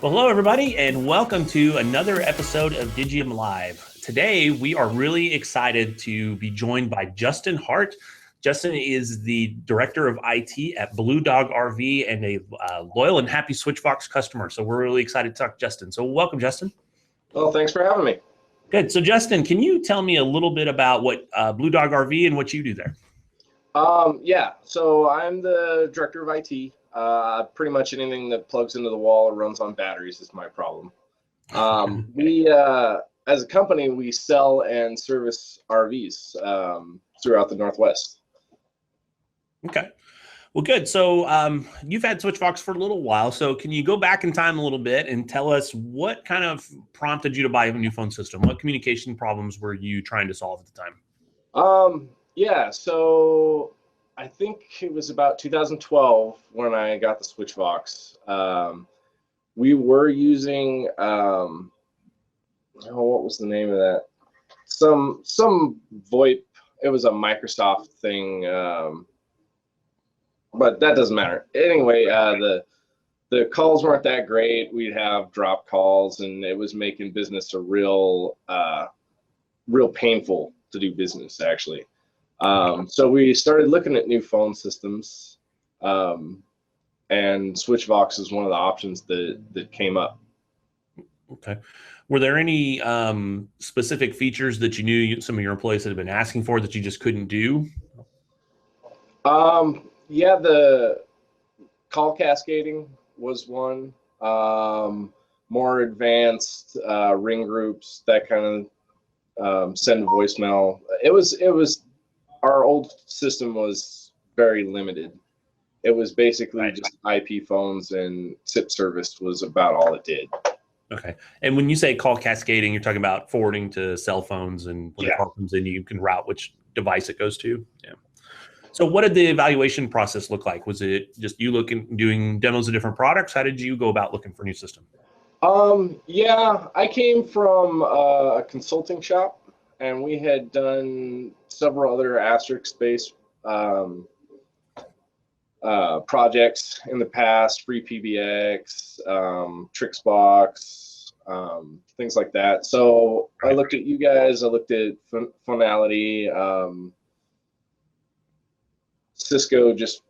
Well, hello, everybody, and welcome to another episode of Digium Live. Today, we are really excited to be joined by Justin Hart. Justin is the Director of IT at Blue Dog RV and a loyal and happy Switchvox customer. So we're really excited to talk to Justin. So welcome, Justin. Well, thanks for having me. Good. So, Justin, can you tell me a little bit about what Blue Dog RV and what you do there? Yeah, so I'm the director of IT. Pretty much anything that plugs into the wall or runs on batteries is my problem. As a company, we sell and service RVs throughout the Northwest. Okay. Well, good. So you've had Switchvox for a little while. So can you go back in time a little bit and tell us what kind of prompted you to buy a new phone system? What communication problems were you trying to solve at the time? Yeah, so I think it was about 2012 when I got the Switchvox. We were using, what was the name of that? Some VoIP. It was a Microsoft thing. But that doesn't matter. Anyway, the calls weren't that great. We'd have drop calls, and it was making business a real painful to do business, actually. So we started looking at new phone systems, and Switchvox is one of the options that came up. Okay. Were there any specific features that you knew some of your employees had been asking for that you just couldn't do? Yeah, the call cascading was one. More advanced ring groups, that kind of send voicemail. It was our old system was very limited. It was basically just IP phones, and SIP service was about all it did. Okay. And when you say call cascading, you're talking about forwarding to cell phones, and when the call comes in, you can route which device it goes to. Yeah. So what did the evaluation process look like? Was it just you doing demos of different products? How did you go about looking for a new system? Yeah, I came from a consulting shop, and we had done several other asterisk-based projects in the past, free PBX, Trixbox, things like that. So I looked at you guys, I looked at Finality, Cisco just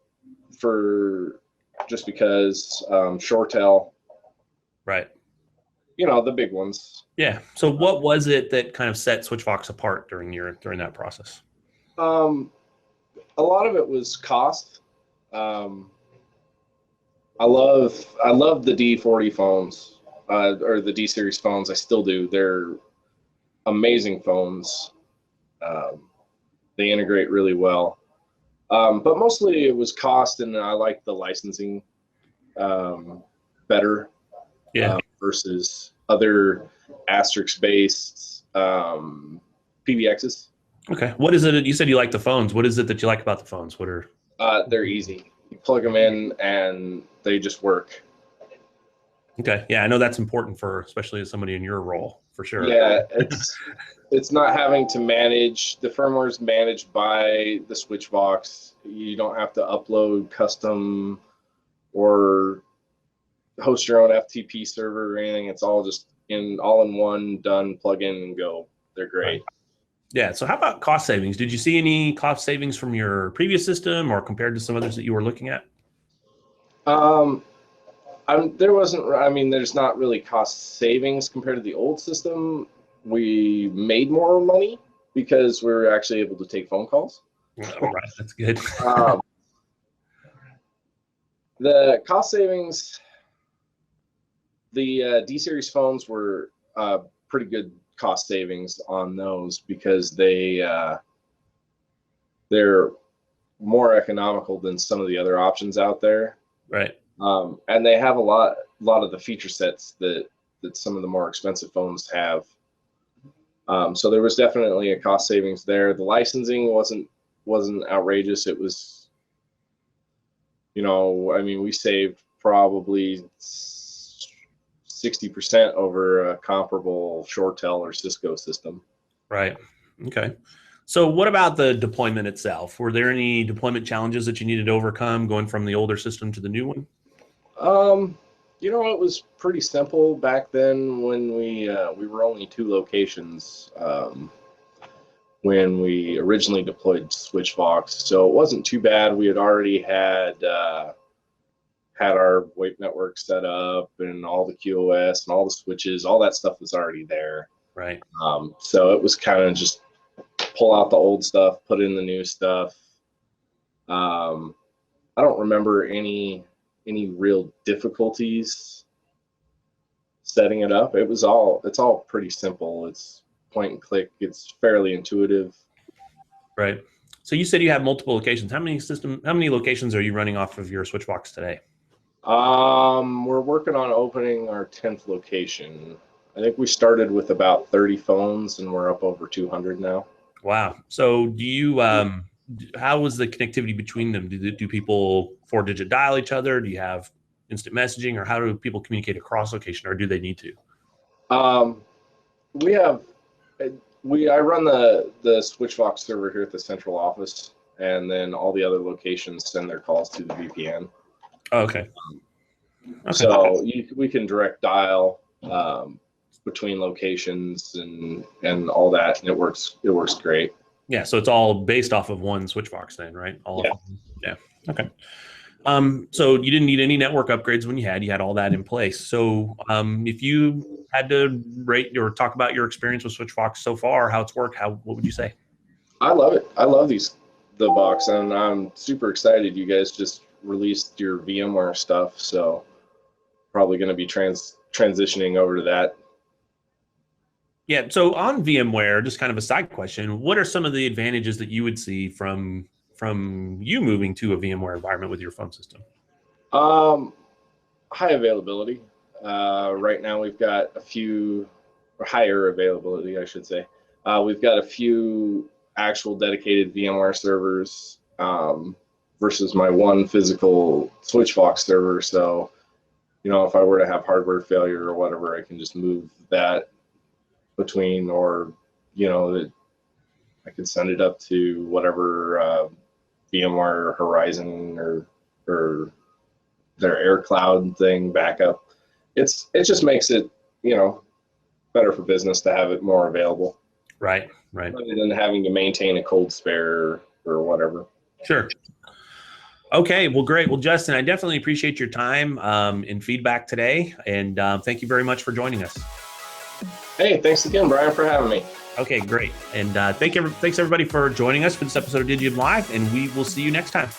because, Shortel. Right. You know, the big ones. Yeah. So what was it that kind of set Switchvox apart during that process? A lot of it was cost. I love the D40 phones, or the D series phones. I still do. They're amazing phones. They integrate really well. But mostly it was cost, and I like the licensing better. Yeah. Versus other asterisk-based PBXs. Okay. What is it? You said you like the phones. What is it that you like about the phones? What are? They're easy. You plug them in, and they just work. Okay. Yeah, I know that's important especially as somebody in your role, for sure. Yeah, it's not having to manage. The firmware is managed by the Switchvox. You don't have to upload custom or host your own FTP server or anything. It's all just all in one, done, plug in and go. They're great. Right. Yeah. So how about cost savings? Did you see any cost savings from your previous system or compared to some others that you were looking at? There's not really cost savings compared to the old system. We made more money because we were actually able to take phone calls. Oh, right. That's good. The cost savings, the D series phones were pretty good cost savings on those because they're more economical than some of the other options out there. Right. And they have a lot of the feature sets that some of the more expensive phones have. So there was definitely a cost savings there. The licensing wasn't outrageous. It was, we saved probably 60% over a comparable Shortel or Cisco system. Right. Okay. So what about the deployment itself? Were there any deployment challenges that you needed to overcome going from the older system to the new one? It was pretty simple back then when we were only 2 locations when we originally deployed Switchvox, so it wasn't too bad. We had already had our VoIP network set up and all the QoS and all the switches, all that stuff was already there. Right. So it was kind of just pull out the old stuff, put in the new stuff. I don't remember any real difficulties setting it up. It's all pretty simple. It's point and click. It's fairly intuitive. Right. So you said you have multiple locations. How many locations are you running off of your Switchvox today? We're working on opening our 10th location. I think we started with about 30 phones and we're up over 200 now. Wow. So do you, how was the connectivity between them? Do people 4-digit dial each other? Do you have instant messaging, or how do people communicate across location, or do they need to? I run the Switchvox server here at the central office, and then all the other locations send their calls to the VPN. Oh, okay. So we can direct dial between locations and all that, and it works great. Yeah, so it's all based off of one Switchvox then, right? Yeah. Okay. So you didn't need any network upgrades when you had all that in place. So if you had to rate or talk about your experience with Switchvox so far, how it's worked, what would you say? I love it. I love the box, and I'm super excited. You guys just released your VMware stuff, so probably going to be transitioning over to that. Yeah. So on VMware, just kind of a side question, what are some of the advantages that you would see from you moving to a VMware environment with your phone system? High availability. Right now we've got higher availability, I should say. We've got a few actual dedicated VMware servers versus my one physical Switchvox server. So, if I were to have hardware failure or whatever, I can just move that between, or, I could send it up to whatever VMware Horizon or their Air Cloud thing backup. It just makes it, better for business to have it more available. Right. Rather than having to maintain a cold spare or whatever. Sure. Okay. Well, great. Well, Justin, I definitely appreciate your time and feedback today. And thank you very much for joining us. Hey, thanks again, Brian, for having me. Okay, great. And thanks everybody for joining us for this episode of Digium Live, and we will see you next time.